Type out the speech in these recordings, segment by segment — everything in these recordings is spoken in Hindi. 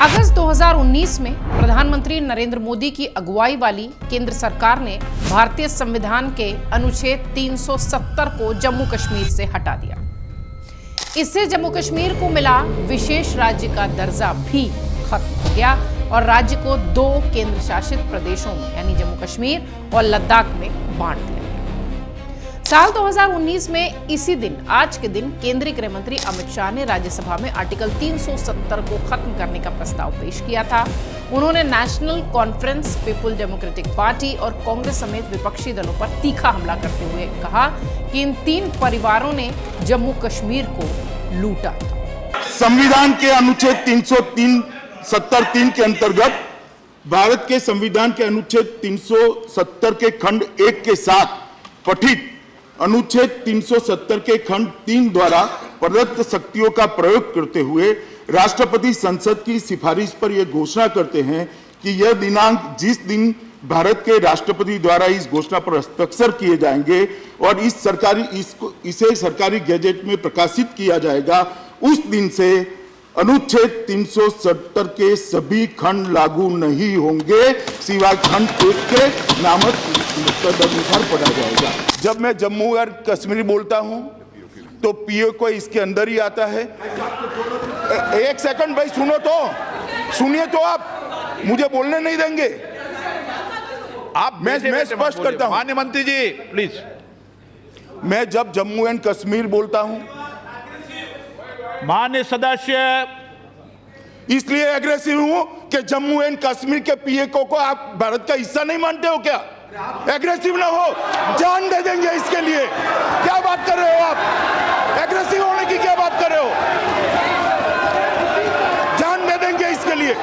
अगस्त 2019 में प्रधानमंत्री नरेंद्र मोदी की अगुवाई वाली केंद्र सरकार ने भारतीय संविधान के अनुच्छेद 370 को जम्मू कश्मीर से हटा दिया। इससे जम्मू कश्मीर को मिला विशेष राज्य का दर्जा भी खत्म हो गया और राज्य को दो केंद्र शासित प्रदेशों में यानी जम्मू कश्मीर और लद्दाख में बांट दिया। साल 2019 में इसी दिन आज के दिन केंद्रीय गृह मंत्री अमित शाह ने राज्यसभा में आर्टिकल 370 को खत्म करने का प्रस्ताव पेश किया था। उन्होंने national conference, people democratic party और कांग्रेस समेत विपक्षी दलों पर तीखा हमला करते हुए कहा कि इन तीन परिवारों ने जम्मू कश्मीर को लूटा। संविधान के अनुच्छेद 373 के अंतर्गत भारत के संविधान के अनुच्छेद 370 के खंड 1 के साथ पठित अनुच्छेद 370 के खंड 3 द्वारा प्रदत्त शक्तियों का प्रयोग करते हुए राष्ट्रपति संसद की सिफारिश पर यह घोषणा करते हैं कि यह दिनांक जिस दिन भारत के राष्ट्रपति द्वारा इस घोषणा पर हस्ताक्षर किए जाएंगे और इसे सरकारी गैजेट में प्रकाशित किया जाएगा, उस दिन से अनुच्छेद 370 के सभी खंड लागू नहीं होंगे, सिवाय खंड 1 के नामक तदनुसार पढ़ा जाएगा। जब मैं जम्मू और कश्मीर बोलता हूं तो पीओ को इसके अंदर ही आता है। एक सेकंड भाई, सुनिए तो आप मुझे बोलने नहीं देंगे। मैं स्पष्ट करता हूं, माननीय मंत्री जी प्लीज। मैं जब जम्मू एंड कश्मीर बोलता हूं माननीय सदस्य, इसलिए एग्रेसिव हूं कि जम्मू एंड कश्मीर के पीएको को आप भारत का हिस्सा नहीं मानते हो क्या? एग्रेसिव ना हो, जान दे देंगे इसके लिए। क्या बात कर रहे हो आप? एग्रेसिव होने की क्या बात कर रहे हो? जान दे देंगे इसके लिए।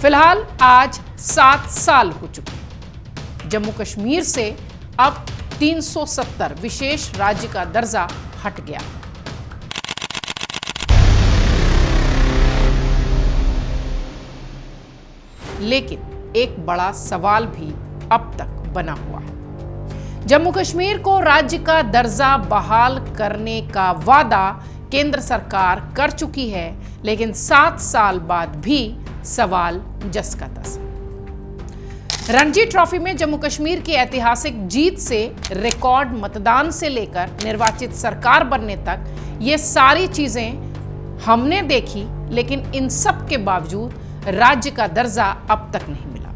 फिलहाल आज 7 साल हो चुके। जम्मू कश्मीर से अब 370 विशेष राज्य का दर्जा हट गया। लेकिन एक बड़ा सवाल भी अब तक बना हुआ है। जम्मू कश्मीर को राज्य का दर्जा बहाल करने का वादा केंद्र सरकार कर चुकी है, लेकिन 7 साल बाद भी सवाल जस का तस। रणजी ट्रॉफी में जम्मू कश्मीर की ऐतिहासिक जीत से रिकॉर्ड मतदान से लेकर निर्वाचित सरकार बनने तक ये सारी चीजें हमने देखी, लेकिन इन सब के बावजूद राज्य का दर्जा अब तक नहीं मिला।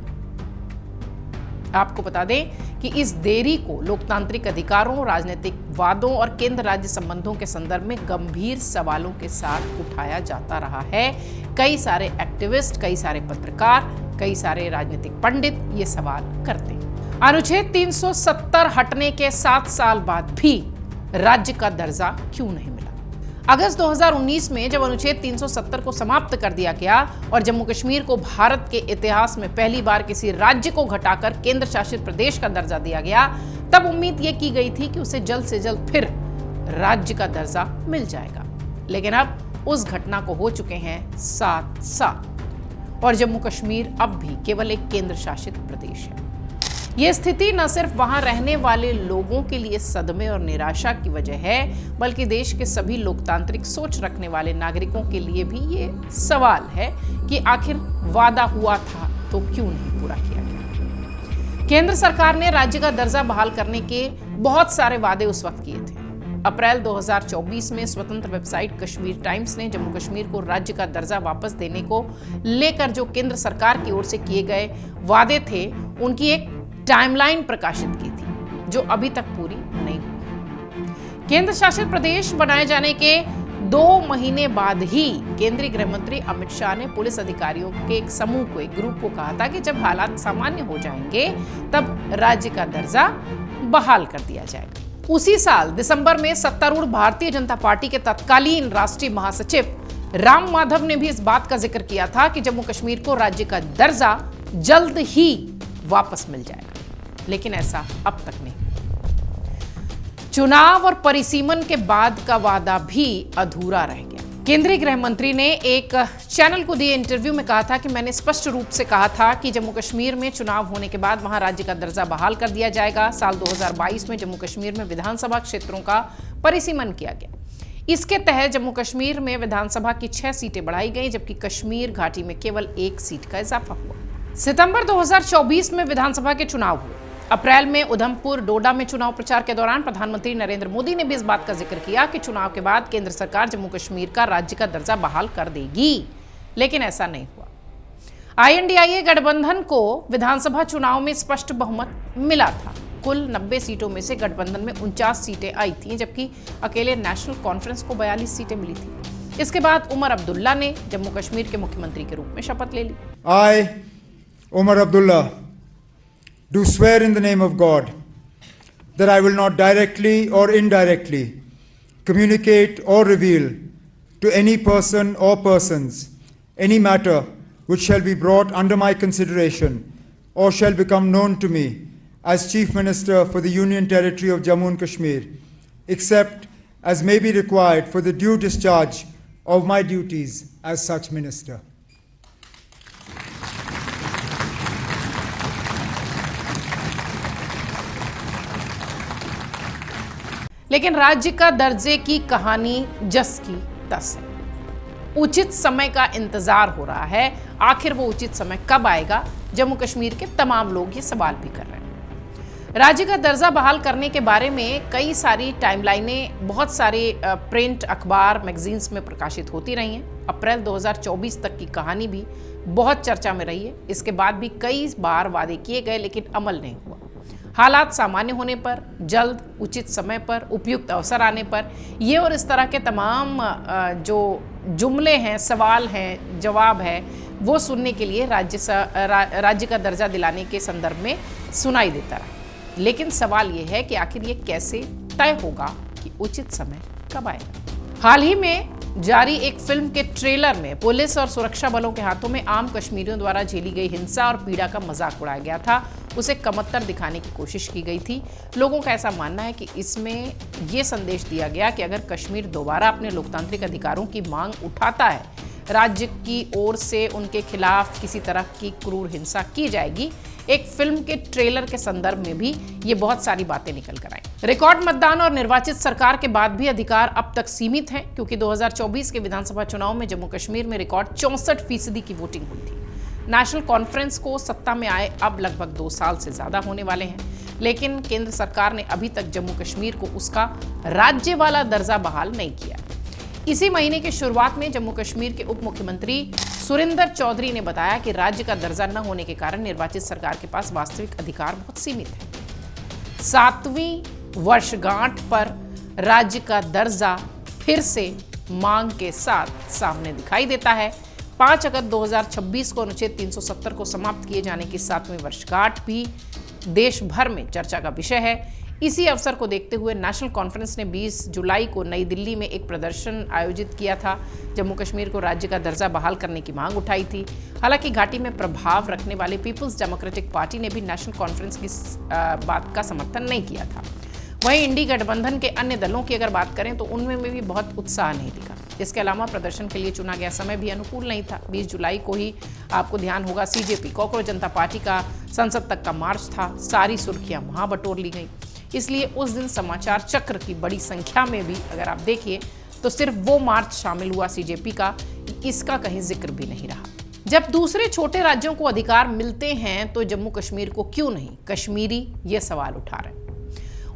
आपको बता दें कि इस देरी को लोकतांत्रिक अधिकारों, राजनीतिक वादों और केंद्र राज्य संबंधों के संदर्भ में गंभीर सवालों के साथ उठाया जाता रहा है। कई सारे एक्टिविस्ट, कई सारे पत्रकार, कई सारे राजनीतिक पंडित ये सवाल करते हैं। अनुच्छेद 370 हटने के 7 साल बाद भी राज्य का दर्जा क्यों नहीं मिला? अगस्त 2019 में जब अनुच्छेद 370 को समाप्त कर दिया गया और जम्मू कश्मीर को भारत के इतिहास में पहली बार किसी राज्य को घटाकर केंद्र शासित प्रदेश का दर्जा दिया गया, तब उम्मीद यह की गई थी कि उसे जल्द से जल्द फिर राज्य का दर्जा मिल जाएगा। लेकिन अब उस घटना को हो चुके हैं 7 साल और जम्मू कश्मीर अब भी केवल एक केंद्र शासित प्रदेश है। यह स्थिति न सिर्फ वहां रहने वाले लोगों के लिए सदमे और निराशा की वजह है, बल्कि देश के सभी लोकतांत्रिक सोच रखने वाले नागरिकों के लिए भी ये सवाल है कि आखिर वादा हुआ था तो क्यों नहीं पूरा किया गया। केंद्र सरकार ने राज्य का दर्जा बहाल करने के बहुत सारे वादे उस वक्त किए थे। अप्रैल 2024 में स्वतंत्र वेबसाइट कश्मीर टाइम्स ने जम्मू कश्मीर को राज्य का दर्जा वापस देने को लेकर जो केंद्र सरकार की ओर से किए गए वादे थे, उनकी एक टाइमलाइन प्रकाशित की थी, जो अभी तक पूरी नहीं हुई। केंद्र शासित प्रदेश बनाए जाने के 2 महीने बाद ही केंद्रीय गृह मंत्री अमित शाह ने पुलिस अधिकारियों के एक समूह को, एक ग्रुप को कहा था कि जब हालात सामान्य हो जाएंगे तब राज्य का दर्जा बहाल कर दिया जाएगा। उसी साल दिसंबर में सत्तारूढ़ भारतीय जनता पार्टी के तत्कालीन राष्ट्रीय महासचिव राम माधव ने भी इस बात का जिक्र किया था कि जम्मू कश्मीर को राज्य का दर्जा जल्द ही वापस मिल जाएगा, लेकिन ऐसा अब तक नहीं। चुनाव और परिसीमन के बाद का वादा भी अधूरा रह गया। केंद्रीय गृह मंत्री ने एक चैनल को दिए इंटरव्यू में कहा था कि मैंने स्पष्ट रूप से कहा था कि जम्मू कश्मीर में चुनाव होने के बाद वहां राज्य का दर्जा बहाल कर दिया जाएगा। साल 2022 में जम्मू कश्मीर में विधानसभा क्षेत्रों का परिसीमन किया गया। इसके तहत जम्मू कश्मीर में विधानसभा की 6 सीटें बढ़ाई गई, जबकि कश्मीर घाटी में केवल 1 सीट का इजाफा हुआ। सितंबर 2024 में विधानसभा के चुनाव हुए। अप्रैल में उधमपुर डोडा में चुनाव प्रचार के दौरान प्रधानमंत्री नरेंद्र मोदी ने भी इस बात का जिक्र किया कि चुनाव के बाद केंद्र सरकार जम्मू कश्मीर का राज्य का दर्जा बहाल कर देगी, लेकिन ऐसा नहीं हुआ। INDIA गठबंधन को विधानसभा चुनाव में स्पष्ट बहुमत मिला था। कुल 90 सीटों में से गठबंधन में 49 सीटें आई थीं, जबकि अकेले नेशनल कॉन्फ्रेंस को 42 सीटें मिली थी। इसके बाद उमर अब्दुल्ला ने जम्मू कश्मीर के मुख्यमंत्री के रूप में शपथ ले ली। I, Umar Abdullah, do swear in the name of God that I will not directly or indirectly communicate or reveal to any person or persons any matter which shall be brought under my consideration or shall become known to me as Chief Minister for the Union Territory of Jammu and Kashmir, except as may be required for the due discharge of my duties as such minister. लेकिन राज्य का दर्जे की कहानी जस की तस है। उचित समय का इंतजार हो रहा है। आखिर वो उचित समय कब आएगा? जम्मू कश्मीर के तमाम लोग ये सवाल भी कर रहे हैं। राज्य का दर्जा बहाल करने के बारे में कई सारी टाइमलाइनें बहुत सारे प्रिंट अखबार मैगजीन्स में प्रकाशित होती रही हैं। अप्रैल 2024 तक की कहानी भी बहुत चर्चा में रही है। इसके बाद भी कई बार वादे किए गए, लेकिन अमल नहीं हुआ। हालात सामान्य होने पर, जल्द, उचित समय पर, उपयुक्त अवसर आने पर ये और इस तरह के तमाम जो जुमले हैं, सवाल हैं, जवाब है, वो सुनने के लिए राज्य का दर्जा दिलाने के संदर्भ में सुनाई देता रहा। लेकिन सवाल ये है कि आखिर ये कैसे तय होगा कि उचित समय कब आएगा? हाल ही में जारी एक फिल्म के ट्रेलर में पुलिस और सुरक्षा बलों के हाथों में आम कश्मीरियों द्वारा झेली गई हिंसा और पीड़ा का मजाक उड़ाया गया था। उसे कमतर दिखाने की कोशिश की गई थी। लोगों का ऐसा मानना है कि इसमें यह संदेश दिया गया कि अगर कश्मीर दोबारा अपने लोकतांत्रिक अधिकारों की मांग उठाता है, राज्य की ओर से उनके खिलाफ किसी तरह की क्रूर हिंसा की जाएगी। एक फिल्म के ट्रेलर के संदर्भ में भी ये बहुत सारी बातें निकल कर आई। रिकॉर्ड मतदान और निर्वाचित सरकार के बाद भी अधिकार अब तक सीमित हैं, क्योंकि 2024 के विधानसभा चुनाव में जम्मू कश्मीर में रिकॉर्ड 64% की वोटिंग हुई थी। नेशनल कॉन्फ्रेंस को सत्ता में आए अब लगभग 2 साल से ज्यादा होने वाले हैं, लेकिन केंद्र सरकार ने अभी तक जम्मू कश्मीर को उसका राज्य वाला दर्जा बहाल नहीं किया। इसी महीने की शुरुआत में जम्मू कश्मीर के उप मुख्यमंत्री सुरिंदर चौधरी ने बताया कि राज्य का दर्जा न होने के कारण निर्वाचित सरकार के पास वास्तविक अधिकार बहुत सीमित है। 7वीं वर्षगांठ पर राज्य का दर्जा फिर से मांग के साथ सामने दिखाई देता है। 5 अगस्त 2026 को अनुच्छेद 370 को समाप्त किए जाने की 7वीं वर्षगांठ भी देश भर में चर्चा का विषय है। इसी अवसर को देखते हुए नेशनल कॉन्फ्रेंस ने 20 जुलाई को नई दिल्ली में एक प्रदर्शन आयोजित किया था। जम्मू कश्मीर को राज्य का दर्जा बहाल करने की मांग उठाई थी। हालांकि घाटी में प्रभाव रखने वाले पीपल्स डेमोक्रेटिक पार्टी ने भी नेशनल कॉन्फ्रेंस की बात का समर्थन नहीं किया था। वहीं इंडी गठबंधन के अन्य दलों की अगर बात करें तो उनमें भी बहुत उत्साह नहीं दिखा। इसके अलावा प्रदर्शन के लिए चुना गया समय भी अनुकूल नहीं था। 20 जुलाई को ही आपको ध्यान होगा CJP कॉकरोच जनता पार्टी का संसद तक का मार्च था। सारी सुर्खियां वहां बटोर ली गई। इसलिए उस दिन समाचार चक्र की बड़ी संख्या में भी अगर आप देखिए तो सिर्फ वो मार्च शामिल हुआ CJP का, इसका कहीं जिक्र भी नहीं रहा। जब दूसरे छोटे राज्यों को अधिकार मिलते हैं तो जम्मू कश्मीर को क्यों नहीं? कश्मीरी ये सवाल उठा रहे हैं।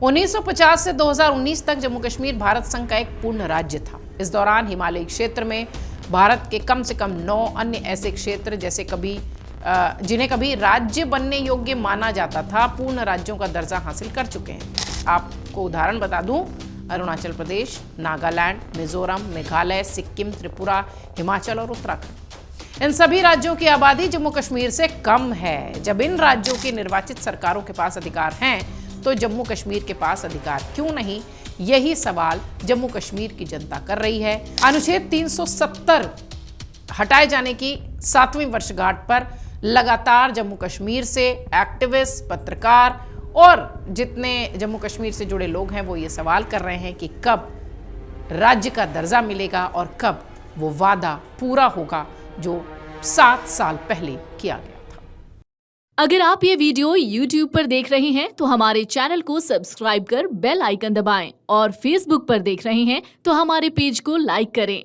1950 से 2019 तक जम्मू कश्मीर भारत संघ का एक पूर्ण राज्य था। इस दौरान हिमालयी क्षेत्र में भारत के कम से कम 9 अन्य ऐसे क्षेत्र जिन्हें कभी राज्य बनने योग्य माना जाता था, पूर्ण राज्यों का दर्जा हासिल कर चुके हैं। आपको उदाहरण बता दूं, अरुणाचल प्रदेश, नागालैंड, मिजोरम, मेघालय, सिक्किम, त्रिपुरा, हिमाचल और उत्तराखंड। इन सभी राज्यों की आबादी जम्मू कश्मीर से कम है। जब इन राज्यों की निर्वाचित सरकारों के पास अधिकार हैं तो जम्मू कश्मीर के पास अधिकार क्यों नहीं? यही सवाल जम्मू कश्मीर की जनता कर रही है। अनुच्छेद 370 हटाए जाने की 7वीं वर्षगांठ पर लगातार जम्मू कश्मीर से एक्टिविस्ट, पत्रकार और जितने जम्मू कश्मीर से जुड़े लोग हैं वो ये सवाल कर रहे हैं कि कब राज्य का दर्जा मिलेगा और कब वो वादा पूरा होगा जो 7 साल पहले किया गया था। अगर आप ये वीडियो YouTube पर देख रहे हैं तो हमारे चैनल को सब्सक्राइब कर बेल आइकन दबाएं और Facebook पर देख रहे हैं तो हमारे पेज को लाइक करें।